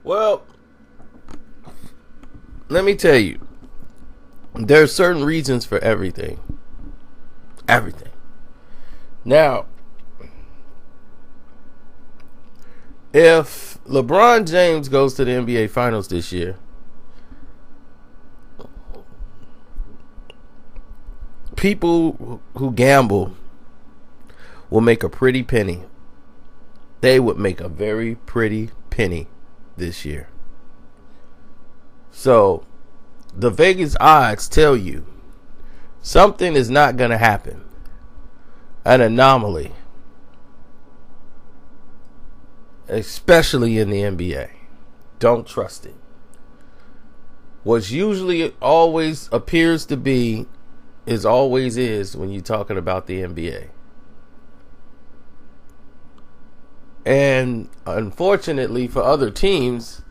Well, let me tell you, there are certain reasons for everything. Everything. Now, if LeBron James goes to the NBA Finals this year, people who gamble will make a pretty penny. They would make a very pretty penny this year. So, the Vegas odds tell you something is not going to happen. An anomaly. Especially in the NBA. Don't trust it. What's usually always appears to be is always is when you're talking about the NBA. And unfortunately for other teams,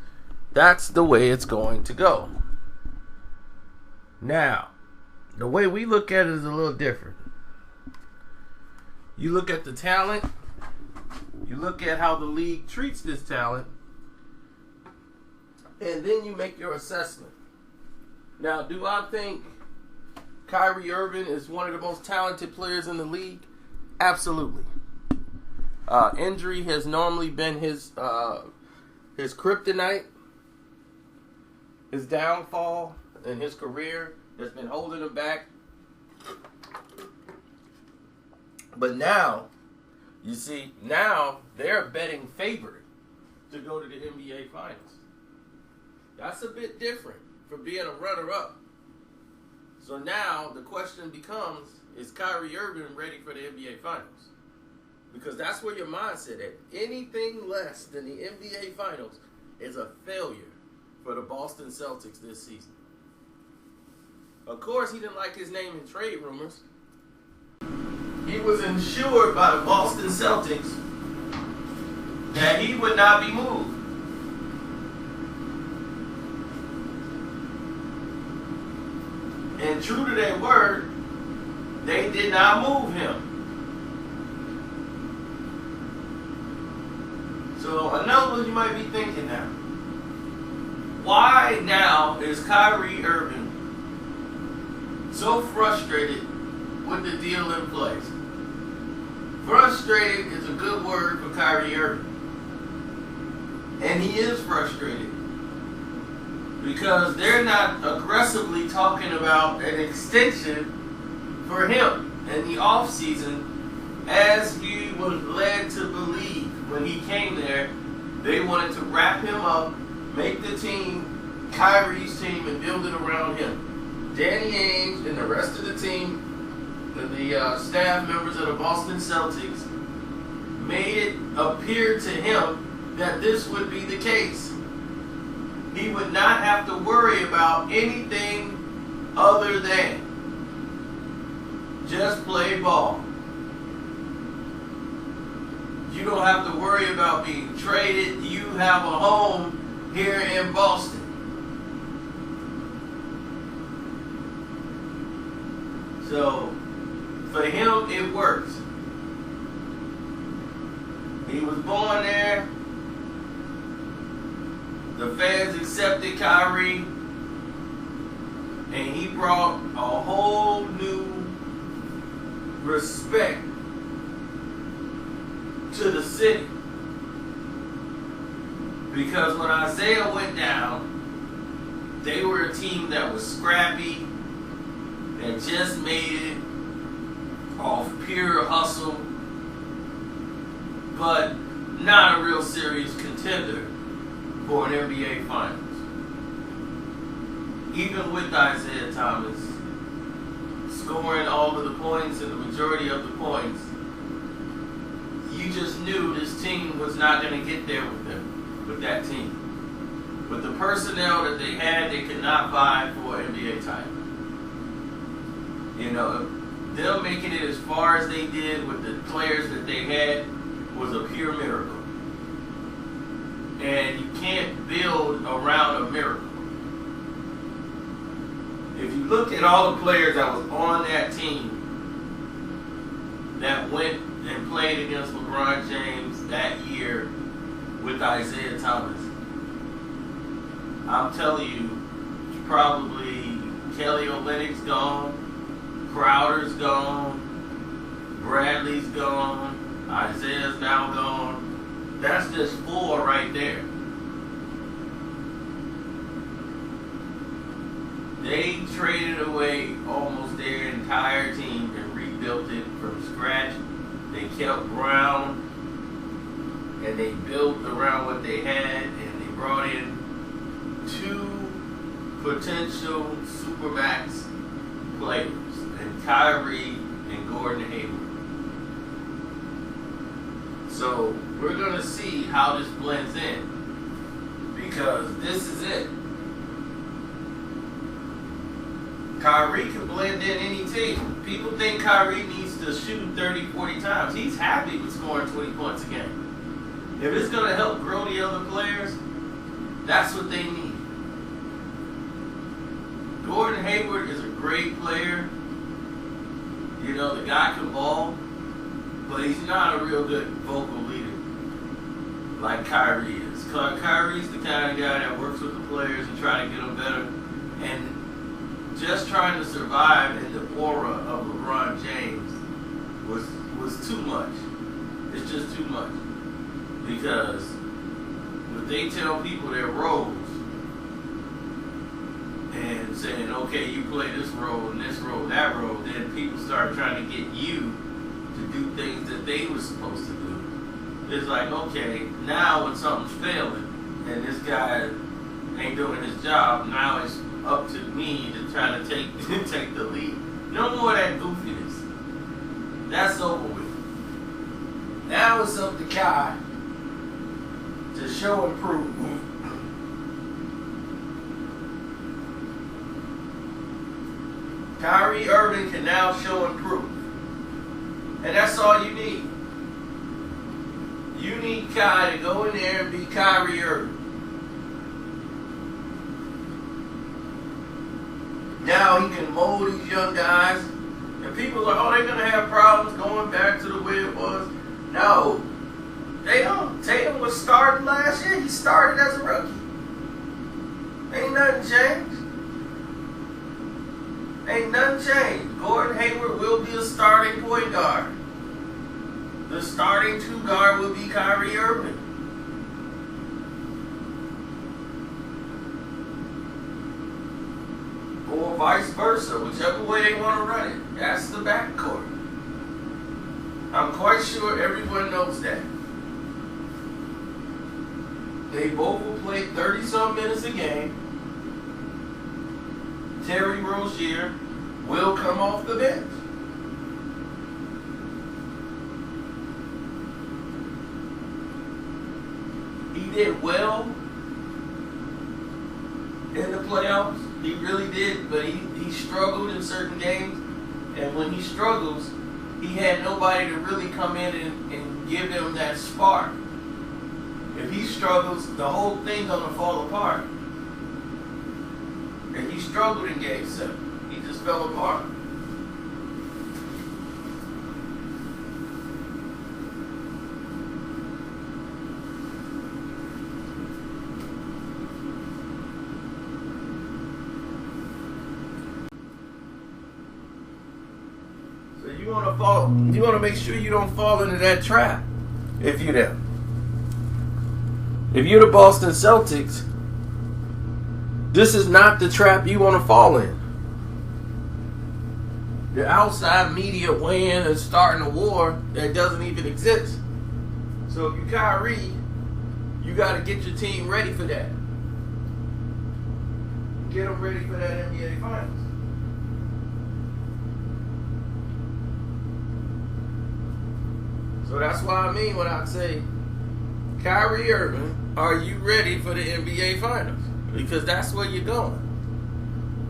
that's the way it's going to go. Now, the way we look at it is a little different. You look at the talent, you look at how the league treats this talent, and then you make your assessment. Now, do I think Kyrie Irving is one of the most talented players in the league? Absolutely. Injury has normally been his kryptonite. His downfall in his career has been holding him back. But now, you see, now they're a betting favorite to go to the NBA Finals. That's a bit different from being a runner-up. So now the question becomes, is Kyrie Irving ready for the NBA Finals? Because that's where your mindset at. Anything less than the NBA Finals is a failure for the Boston Celtics this season. Of course, he didn't like his name in trade rumors. He was ensured by the Boston Celtics that he would not be moved. And true to their word, they did not move him. So I know what you might be thinking now. Why now is Kyrie Irving so frustrated with the deal in place? Frustrated is a good word for Kyrie Irving. And he is frustrated because they're not aggressively talking about an extension for him in the offseason as he was led to believe when he came there. They wanted to wrap him up, make the team Kyrie's team, and build it around him. Danny Ainge and the rest of the team, the staff members of the Boston Celtics, made it appear to him that this would be the case. He would not have to worry about anything other than just play ball. You don't have to worry about being traded. You have a home here in Boston. So, for him, it works. He was born there. The fans accepted Kyrie. And he brought a whole new respect to the city. Because when Isaiah went down, they were a team that was scrappy, that just made it off pure hustle, but not a real serious contender for an NBA Finals. Even with Isaiah Thomas scoring all of the points and the majority of the points, you just knew this team was not going to get there with them, with that team. With the personnel that they had, they could not vie for an NBA title. You know, them making it as far as they did with the players that they had was a pure miracle. And you can't build around a miracle. If you look at all the players that was on that team that went and played against LeBron James that year with Isaiah Thomas, I'm telling you, probably Kelly Olynyk's gone, Crowder's gone, Bradley's gone, Isaiah's now gone. That's just 4 right there. They traded away almost their entire team and rebuilt it from scratch. They kept Brown and they built around what they had, and they brought in 2 potential supermax players, and Kyrie and Gordon Hayward. So we're going to see how this blends in, because this is it. Kyrie can blend in any team. People think Kyrie needs to shoot 30, 40 times. He's happy with scoring 20 points a game. If it's going to help grow the other players, that's what they need. Gordon Hayward is a great player. You know, the guy can ball, but he's not a real good vocal leader like Kyrie is. Kyrie's the kind of guy that works with the players and try to get them better. And just trying to survive in the aura of LeBron James was too much. It's just too much. Because when they tell people their roles and saying, okay, you play this role and this role, that role, then people start trying to get you to do things that they were supposed to do. It's like, okay, now when something's failing and this guy ain't doing his job, now it's up to me to try to take the lead. No more of that goofiness. That's over with. Now it's up to Kai to show and prove. Kyrie Irving can now show and prove. And that's all you need. You need Kai to go in there and be Kyrie Irving. Now he can mold these young guys. And people are like, oh, they're going to have problems going back to the way it was. No. They don't. Tatum was starting last year. He started as a rookie. Ain't nothing changed. Ain't nothing changed. Gordon Hayward will be a starting point guard. The starting 2 guard will be Kyrie Irving. Or vice versa, whichever way they want to run it. That's the backcourt. I'm quite sure everyone knows that. They both will play 30-some minutes a game. Terry Rozier will come off the bench. He did well in the playoffs. He really did, but he struggled in certain games. And when he struggles, he had nobody to really come in and give him that spark. If he struggles, the whole thing's going to fall apart. And he struggled in Game 7. He just fell apart. So you want to make sure you don't fall into that trap if you're them. If you're the Boston Celtics, this is not the trap you want to fall in. The outside media weighing and starting a war that doesn't even exist. So if you're Kyrie, you got to get your team ready for that. Get them ready for that NBA Finals. So that's what I mean when I say, Kyrie Irving, are you ready for the NBA Finals? Because that's where you're going.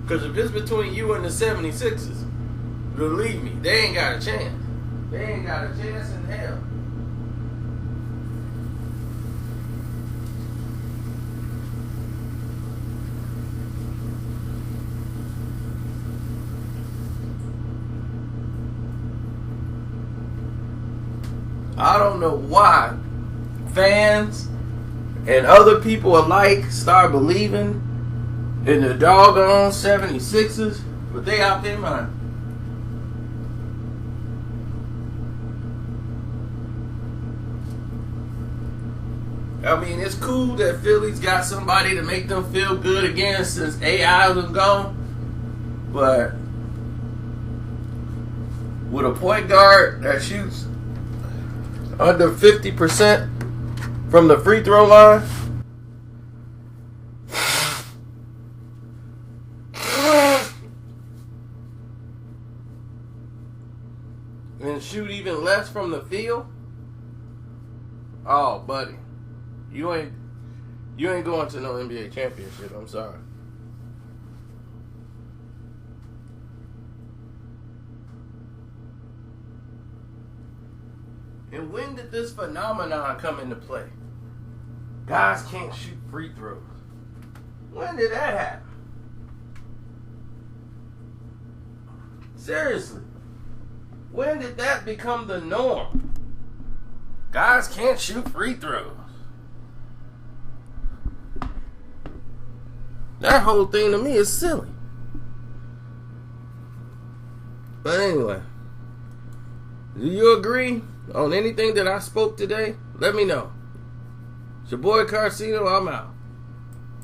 Because if it's between you and the 76ers, believe me, they ain't got a chance. They ain't got a chance in hell. I don't know why fans and other people alike start believing in the doggone 76ers, but they out their mind. I mean, it's cool that Philly's got somebody to make them feel good again since AI was gone. But with a point guard that shoots under 50% from the free throw line, and shoot even less from the field, oh, buddy. You ain't going to no NBA championship. I'm sorry. And when did this phenomenon come into play? Guys can't shoot free throws. When did that happen? Seriously. When did that become the norm? Guys can't shoot free throws. That whole thing to me is silly. But anyway, do you agree on anything that I spoke today? Let me know. It's your boy Carcino. I'm out.